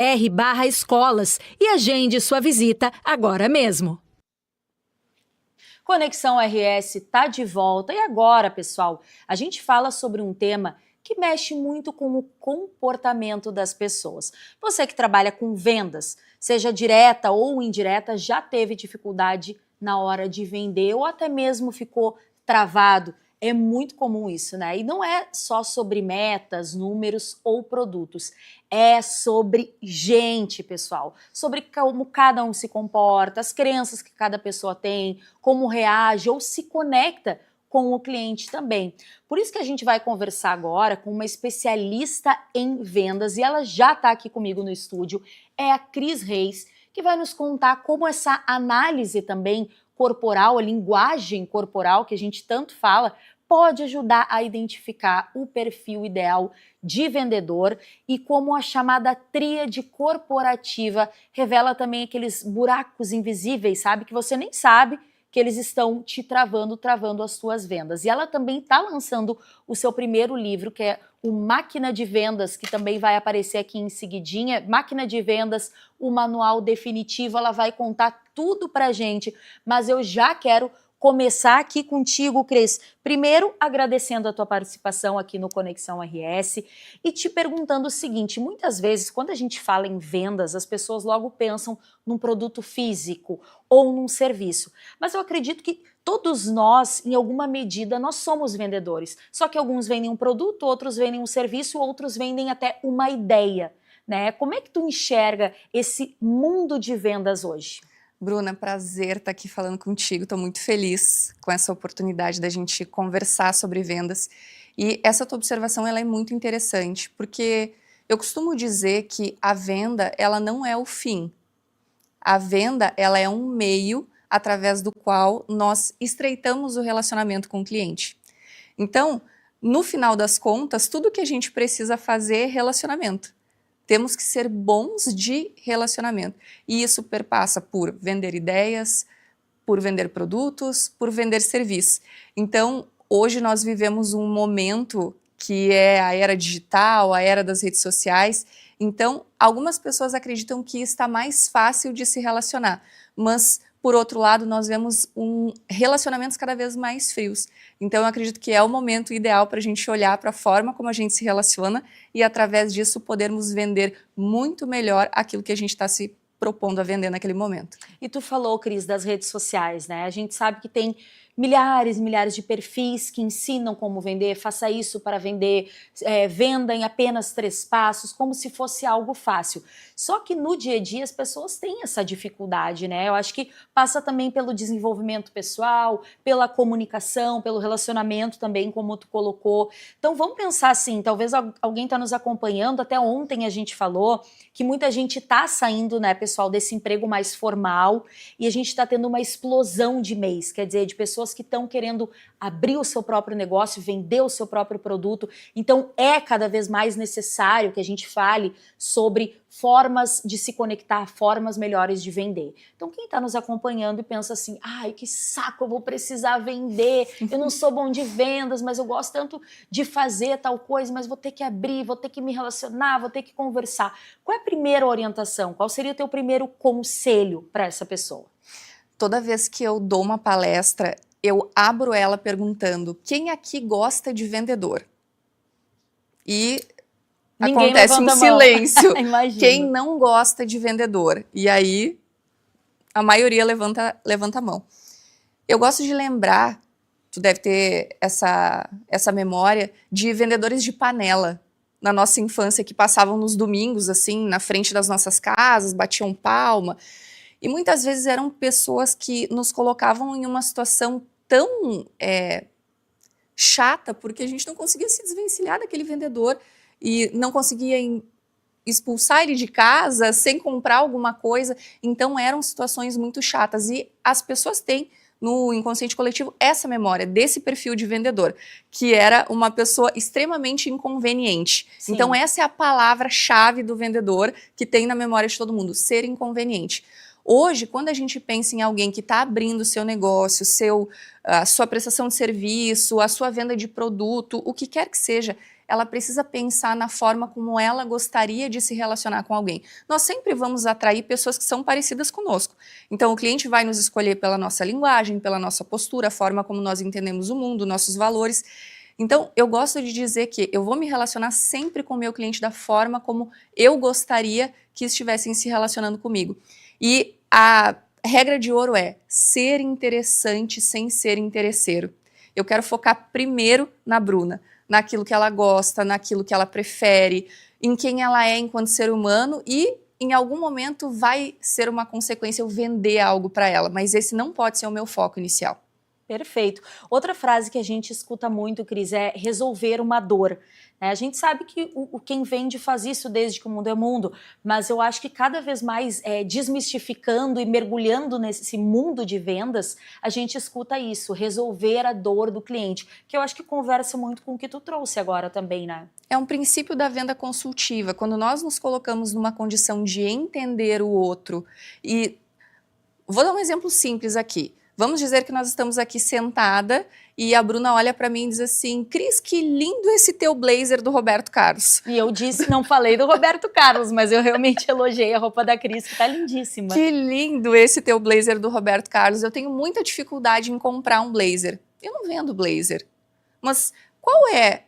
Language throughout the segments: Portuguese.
r/escolas e agende sua visita agora mesmo. Conexão RS está de volta. E agora, pessoal, a gente fala sobre um tema que mexe muito com o comportamento das pessoas. Você que trabalha com vendas, seja direta ou indireta, já teve dificuldade na hora de vender ou até mesmo ficou travado. É muito comum isso, né? E não é só sobre metas, números ou produtos. É sobre gente, pessoal. Sobre como cada um se comporta, as crenças que cada pessoa tem, como reage ou se conecta com o cliente também. Por isso que a gente vai conversar agora com uma especialista em vendas e ela já está aqui comigo no estúdio, é a Cris Reis, que vai nos contar como essa análise também corporal, a linguagem corporal que a gente tanto fala, pode ajudar a identificar o perfil ideal de vendedor e como a chamada tríade corporativa revela também aqueles buracos invisíveis, sabe, que você nem sabe que eles estão te travando as suas vendas. E ela também está lançando o seu primeiro livro, que é o Máquina de Vendas, que também vai aparecer aqui em seguidinha. Máquina de Vendas, o manual definitivo, ela vai contar tudo pra gente. Mas eu já quero começar aqui contigo, Cris. Primeiro, agradecendo a tua participação aqui no Conexão RS e te perguntando o seguinte, muitas vezes, quando a gente fala em vendas, as pessoas logo pensam num produto físico ou num serviço. Mas eu acredito que todos nós, em alguma medida, nós somos vendedores. Só que alguns vendem um produto, outros vendem um serviço, outros vendem até uma ideia, né? Como é que tu enxerga esse mundo de vendas hoje? Bruna, prazer estar aqui falando contigo, estou muito feliz com essa oportunidade da gente conversar sobre vendas. E essa tua observação ela é muito interessante, porque eu costumo dizer que a venda ela não é o fim. A venda ela é um meio através do qual nós estreitamos o relacionamento com o cliente. Então, no final das contas, tudo que a gente precisa fazer é relacionamento. Temos que ser bons de relacionamento. E isso perpassa por vender ideias, por vender produtos, por vender serviços. Então, hoje nós vivemos um momento que é a era digital, a era das redes sociais. Então, algumas pessoas acreditam que está mais fácil de se relacionar, mas por outro lado, nós vemos relacionamentos cada vez mais frios. Então, eu acredito que é o momento ideal para a gente olhar para a forma como a gente se relaciona e, através disso, podermos vender muito melhor aquilo que a gente está se propondo a vender naquele momento. E tu falou, Cris, das redes sociais, né? A gente sabe que tem milhares e milhares de perfis que ensinam como vender, faça isso para vender, venda em apenas 3 passos, como se fosse algo fácil. Só que no dia a dia as pessoas têm essa dificuldade, né? Eu acho que passa também pelo desenvolvimento pessoal, pela comunicação, pelo relacionamento também, como tu colocou. Então vamos pensar assim, talvez alguém está nos acompanhando, até ontem a gente falou que muita gente está saindo, né, pessoal, desse emprego mais formal e a gente está tendo uma explosão de e-mails, quer dizer, de pessoas que estão querendo abrir o seu próprio negócio, vender o seu próprio produto. Então é cada vez mais necessário que a gente fale sobre formas de se conectar, formas melhores de vender. Então quem está nos acompanhando e pensa assim, ai, que saco, eu vou precisar vender, eu não sou bom de vendas, mas eu gosto tanto de fazer tal coisa, mas vou ter que abrir, vou ter que me relacionar, vou ter que conversar. Qual é a primeira orientação? Qual seria o teu primeiro conselho para essa pessoa? Toda vez que eu dou uma palestra, eu abro ela perguntando, quem aqui gosta de vendedor? E ninguém acontece um silêncio. Quem Imagina. não gosta de vendedor? E aí, a maioria levanta a mão. Eu gosto de lembrar, tu deve ter essa memória, de vendedores de panela na nossa infância, que passavam nos domingos, assim, na frente das nossas casas, batiam palma. E muitas vezes eram pessoas que nos colocavam em uma situação tão chata, porque a gente não conseguia se desvencilhar daquele vendedor e não conseguia expulsar ele de casa sem comprar alguma coisa. Então eram situações muito chatas e as pessoas têm no inconsciente coletivo essa memória desse perfil de vendedor, que era uma pessoa extremamente inconveniente. Sim. Então essa é a palavra-chave do vendedor que tem na memória de todo mundo, ser inconveniente. Hoje, quando a gente pensa em alguém que está abrindo o seu negócio, a sua prestação de serviço, a sua venda de produto, o que quer que seja, ela precisa pensar na forma como ela gostaria de se relacionar com alguém. Nós sempre vamos atrair pessoas que são parecidas conosco. Então, o cliente vai nos escolher pela nossa linguagem, pela nossa postura, a forma como nós entendemos o mundo, nossos valores. Então, eu gosto de dizer que eu vou me relacionar sempre com o meu cliente da forma como eu gostaria que estivessem se relacionando comigo. E a regra de ouro é ser interessante sem ser interesseiro. Eu quero focar primeiro na Bruna, naquilo que ela gosta, naquilo que ela prefere, em quem ela é enquanto ser humano e em algum momento vai ser uma consequência eu vender algo para ela, mas esse não pode ser o meu foco inicial. Perfeito. Outra frase que a gente escuta muito, Cris, é resolver uma dor. A gente sabe que quem vende faz isso desde que o mundo é mundo, mas eu acho que cada vez mais desmistificando e mergulhando nesse mundo de vendas, a gente escuta isso, resolver a dor do cliente, que eu acho que conversa muito com o que tu trouxe agora também, né? É um princípio da venda consultiva. Quando nós nos colocamos numa condição de entender o outro e... Vou dar um exemplo simples aqui. Vamos dizer que nós estamos aqui sentada e a Bruna olha para mim e diz assim, Cris, que lindo esse teu blazer do Roberto Carlos. E eu disse, não falei do Roberto Carlos, mas eu realmente elogiei a roupa da Cris, que tá lindíssima. Que lindo esse teu blazer do Roberto Carlos. Eu tenho muita dificuldade em comprar um blazer. Eu não vendo blazer. Mas qual é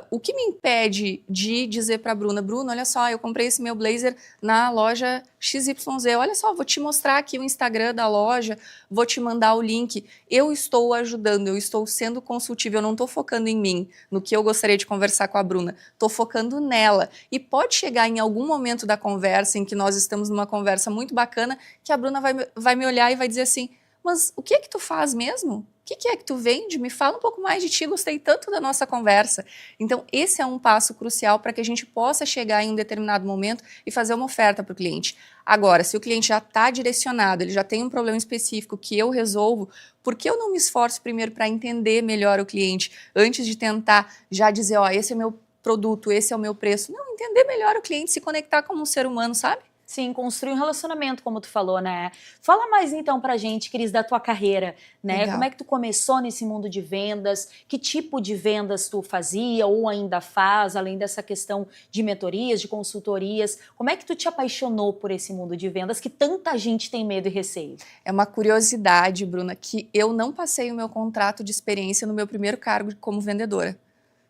o que me impede de dizer para a Bruna, Bruna, olha só, eu comprei esse meu blazer na loja XYZ, olha só, vou te mostrar aqui o Instagram da loja, vou te mandar o link. Eu estou ajudando, eu estou sendo consultiva, eu não estou focando em mim, no que eu gostaria de conversar com a Bruna, estou focando nela. E pode chegar em algum momento da conversa, em que nós estamos numa conversa muito bacana, que a Bruna vai me olhar e vai dizer assim, mas o que é que tu faz mesmo? O que é que tu vende? Me fala um pouco mais de ti, gostei tanto da nossa conversa. Então, esse é um passo crucial para que a gente possa chegar em um determinado momento e fazer uma oferta para o cliente. Agora, se o cliente já está direcionado, ele já tem um problema específico que eu resolvo, por que eu não me esforço primeiro para entender melhor o cliente, antes de tentar já dizer, ó, esse é o meu produto, esse é o meu preço? Não, entender melhor o cliente, se conectar como um ser humano, sabe? Sim, construir um relacionamento, como tu falou, né? Fala mais então pra gente, Cris, da tua carreira, né? Legal. Como é que tu começou nesse mundo de vendas? Que tipo de vendas tu fazia ou ainda faz, além dessa questão de mentorias, de consultorias? Como é que tu te apaixonou por esse mundo de vendas que tanta gente tem medo e receio? É uma curiosidade, Bruna, que eu não passei o meu contrato de experiência no meu primeiro cargo como vendedora.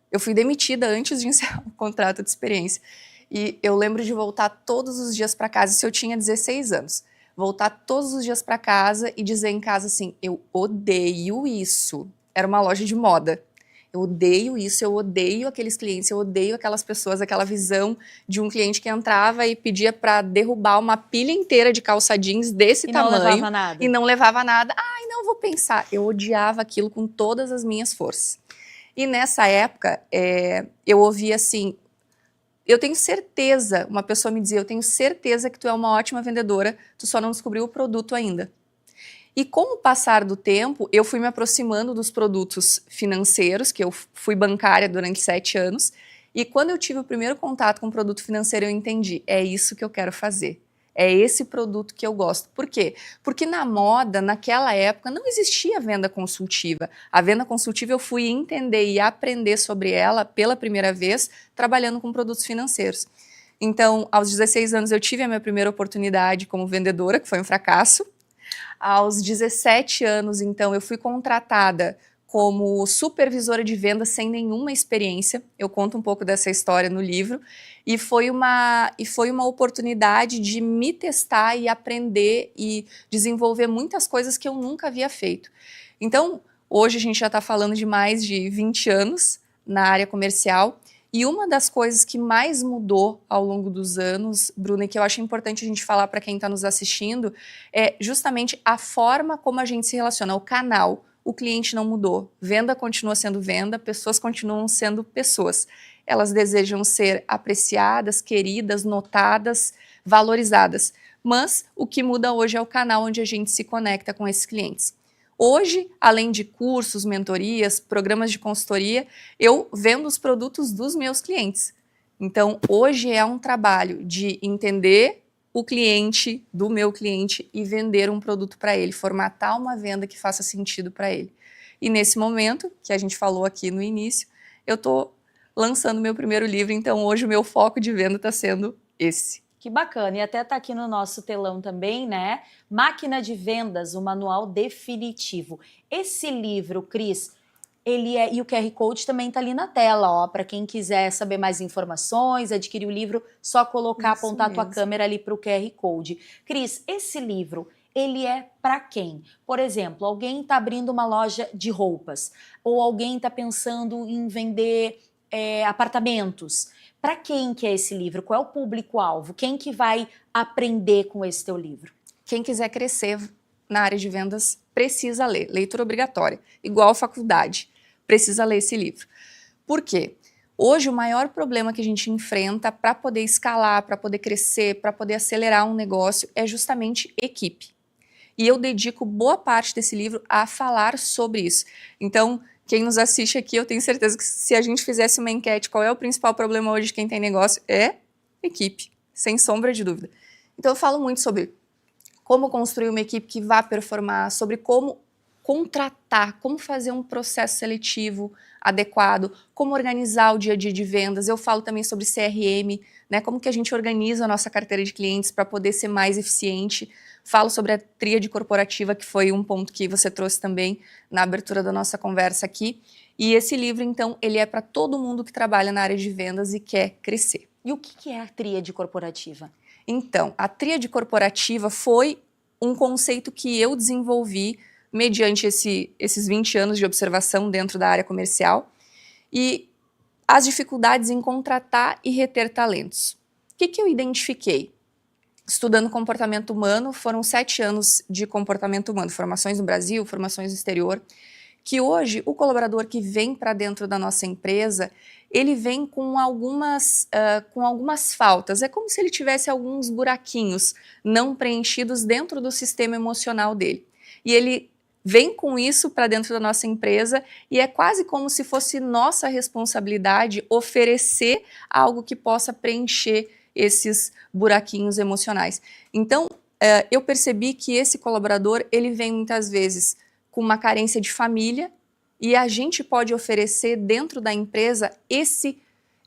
Eu fui demitida antes de encerrar o contrato de experiência. E eu lembro de voltar todos os dias para casa, isso eu tinha 16 anos. Voltar todos os dias para casa e dizer em casa assim, eu odeio isso. Era uma loja de moda. Eu odeio isso, eu odeio aqueles clientes, eu odeio aquelas pessoas, aquela visão de um cliente que entrava e pedia para derrubar uma pilha inteira de calça jeans desse tamanho. E não levava nada. E não levava nada. Ai, não vou pensar. Eu odiava aquilo com todas as minhas forças. E nessa época, eu ouvia assim, eu tenho certeza, uma pessoa me dizia, eu tenho certeza que tu é uma ótima vendedora, tu só não descobriu o produto ainda. E com o passar do tempo, eu fui me aproximando dos produtos financeiros, que eu fui bancária durante 7 anos, e quando eu tive o primeiro contato com o produto financeiro, eu entendi, é isso que eu quero fazer. É esse produto que eu gosto. Por quê? Porque na moda, naquela época, não existia venda consultiva. A venda consultiva eu fui entender e aprender sobre ela pela primeira vez, trabalhando com produtos financeiros. Então, aos 16 anos, eu tive a minha primeira oportunidade como vendedora, que foi um fracasso. Aos 17 anos, então, eu fui contratada como supervisora de vendas sem nenhuma experiência. Eu conto um pouco dessa história no livro. E foi uma oportunidade de me testar e aprender e desenvolver muitas coisas que eu nunca havia feito. Então, hoje a gente já está falando de mais de 20 anos na área comercial. E uma das coisas que mais mudou ao longo dos anos, Bruna, e que eu acho importante a gente falar para quem está nos assistindo, é justamente a forma como a gente se relaciona, o canal. O cliente não mudou, venda continua sendo venda, pessoas continuam sendo pessoas. Elas desejam ser apreciadas, queridas, notadas, valorizadas. Mas o que muda hoje é o canal onde a gente se conecta com esses clientes. Hoje, além de cursos, mentorias, programas de consultoria, eu vendo os produtos dos meus clientes. Então, hoje é um trabalho de entender o cliente do meu cliente e vender um produto para ele, formatar uma venda que faça sentido para ele. E nesse momento, que a gente falou aqui no início, eu estou lançando meu primeiro livro, então hoje o meu foco de venda está sendo esse. Que bacana, e até tá aqui no nosso telão também, né? Máquina de Vendas, o manual definitivo. Esse livro, Cris, e o QR Code também tá ali na tela, ó, para quem quiser saber mais informações, adquirir o livro, só colocar, Isso apontar a tua mesmo. câmera ali pro QR Code. Cris, esse livro, ele é para quem? Por exemplo, alguém tá abrindo uma loja de roupas, ou alguém tá pensando em vender apartamentos. Para quem que é esse livro? Qual é o público-alvo? Quem que vai aprender com esse teu livro? Quem quiser crescer na área de vendas precisa ler, leitura obrigatória, igual faculdade, precisa ler esse livro. Por quê? Hoje o maior problema que a gente enfrenta para poder escalar, para poder crescer, para poder acelerar um negócio é justamente equipe. E eu dedico boa parte desse livro a falar sobre isso. Então, quem nos assiste aqui, eu tenho certeza que se a gente fizesse uma enquete, qual é o principal problema hoje de quem tem negócio? É equipe, sem sombra de dúvida. Então eu falo muito sobre como construir uma equipe que vá performar, sobre como contratar, como fazer um processo seletivo adequado, como organizar o dia a dia de vendas. Eu falo também sobre CRM, né, como que a gente organiza a nossa carteira de clientes para poder ser mais eficiente. Falo sobre a tríade corporativa, que foi um ponto que você trouxe também na abertura da nossa conversa aqui. E esse livro, então, ele é para todo mundo que trabalha na área de vendas e quer crescer. E o que é a tríade corporativa? Então, a tríade corporativa foi um conceito que eu desenvolvi mediante esses 20 anos de observação dentro da área comercial e as dificuldades em contratar e reter talentos. O que eu identifiquei? Estudando comportamento humano, foram 7 anos de comportamento humano, formações no Brasil, formações no exterior, que hoje o colaborador que vem para dentro da nossa empresa, ele vem com algumas faltas. É como se ele tivesse alguns buraquinhos não preenchidos dentro do sistema emocional dele. E ele vem com isso para dentro da nossa empresa e é quase como se fosse nossa responsabilidade oferecer algo que possa preencher esses buraquinhos emocionais. Então, eu percebi que esse colaborador, ele vem muitas vezes com uma carência de família e a gente pode oferecer dentro da empresa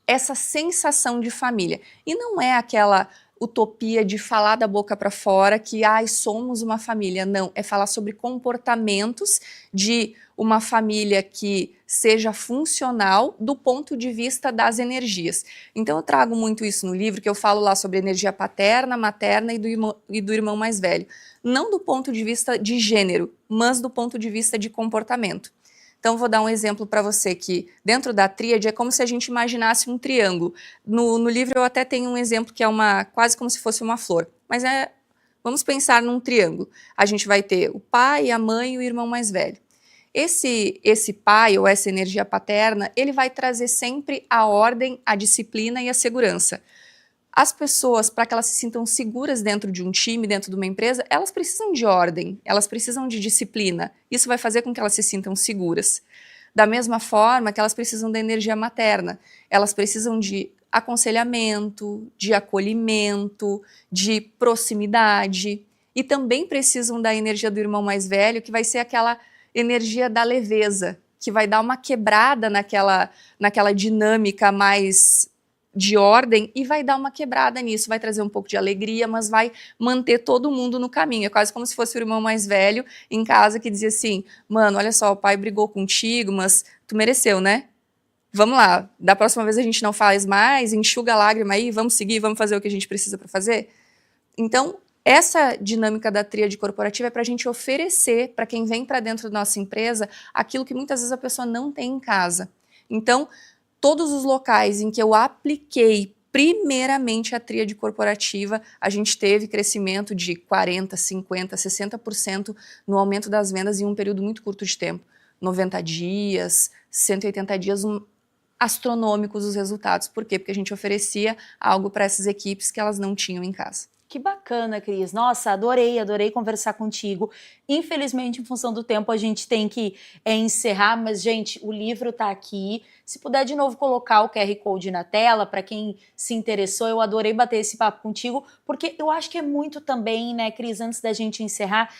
essa sensação de família. E não é aquela utopia de falar da boca para fora que somos uma família. Não, é falar sobre comportamentos de uma família que seja funcional do ponto de vista das energias. Então eu trago muito isso no livro, que eu falo lá sobre energia paterna, materna e do irmão mais velho. Não do ponto de vista de gênero, mas do ponto de vista de comportamento. Então, vou dar um exemplo para você que dentro da tríade é como se a gente imaginasse um triângulo. No livro eu até tenho um exemplo que é quase como se fosse uma flor, mas vamos pensar num triângulo. A gente vai ter o pai, a mãe e o irmão mais velho. Esse pai ou essa energia paterna, ele vai trazer sempre a ordem, a disciplina e a segurança. As pessoas, para que elas se sintam seguras dentro de um time, dentro de uma empresa, elas precisam de ordem, elas precisam de disciplina. Isso vai fazer com que elas se sintam seguras. Da mesma forma que elas precisam da energia materna, elas precisam de aconselhamento, de acolhimento, de proximidade e também precisam da energia do irmão mais velho, que vai ser aquela energia da leveza, que vai dar uma quebrada naquela dinâmica mais de ordem e vai dar uma quebrada nisso, vai trazer um pouco de alegria, mas vai manter todo mundo no caminho. É quase como se fosse o irmão mais velho em casa que dizia assim, mano, olha só, o pai brigou contigo, mas tu mereceu, né? Vamos lá, da próxima vez a gente não faz mais, enxuga a lágrima aí, vamos seguir, vamos fazer o que a gente precisa para fazer. Então, essa dinâmica da tríade corporativa é para a gente oferecer para quem vem para dentro da nossa empresa aquilo que muitas vezes a pessoa não tem em casa. Então, todos os locais em que eu apliquei primeiramente a tríade corporativa, a gente teve crescimento de 40%, 50%, 60% no aumento das vendas em um período muito curto de tempo. 90 dias, 180 dias, astronômicos os resultados. Por quê? Porque a gente oferecia algo para essas equipes que elas não tinham em casa. Que bacana. bacana, Cris. Nossa, adorei conversar contigo. Infelizmente, em função do tempo, a gente tem que encerrar, mas, gente, o livro tá aqui. Se puder, de novo, colocar o QR Code na tela, para quem se interessou, eu adorei bater esse papo contigo, porque eu acho que é muito também, né, Cris, antes da gente encerrar,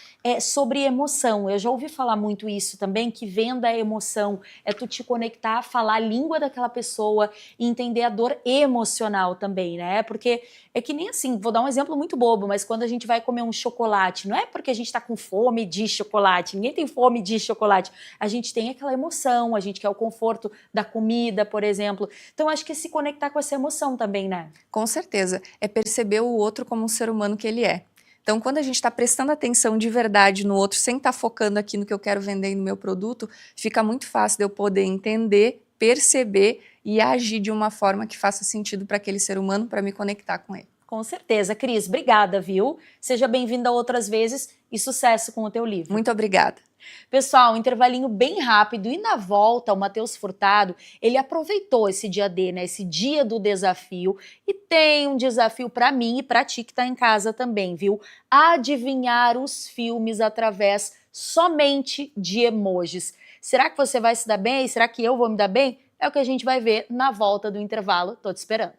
sobre emoção. Eu já ouvi falar muito isso também, que venda é emoção, é tu te conectar, falar a língua daquela pessoa e entender a dor emocional também, né? Porque é que nem assim, vou dar um exemplo muito bobo, mas quando a gente vai comer um chocolate, não é porque a gente tá com fome de chocolate, ninguém tem fome de chocolate, a gente tem aquela emoção, a gente quer o conforto da comida, por exemplo. Então, acho que é se conectar com essa emoção também, né? Com certeza, é perceber o outro como um ser humano que ele é. Então, quando a gente está prestando atenção de verdade no outro, sem estar focando aqui no que eu quero vender e no meu produto, fica muito fácil de eu poder entender, perceber e agir de uma forma que faça sentido para aquele ser humano, para me conectar com ele. Com certeza. Cris, obrigada, viu? Seja bem-vinda outras vezes e sucesso com o teu livro. Muito obrigada. Pessoal, um intervalinho bem rápido e na volta o Matheus Furtado, ele aproveitou esse dia D, né, esse dia do desafio e tem um desafio para mim e para ti que tá em casa também, viu? Adivinhar os filmes através somente de emojis. Será que você vai se dar bem? Será que eu vou me dar bem? É o que a gente vai ver na volta do intervalo. Tô te esperando.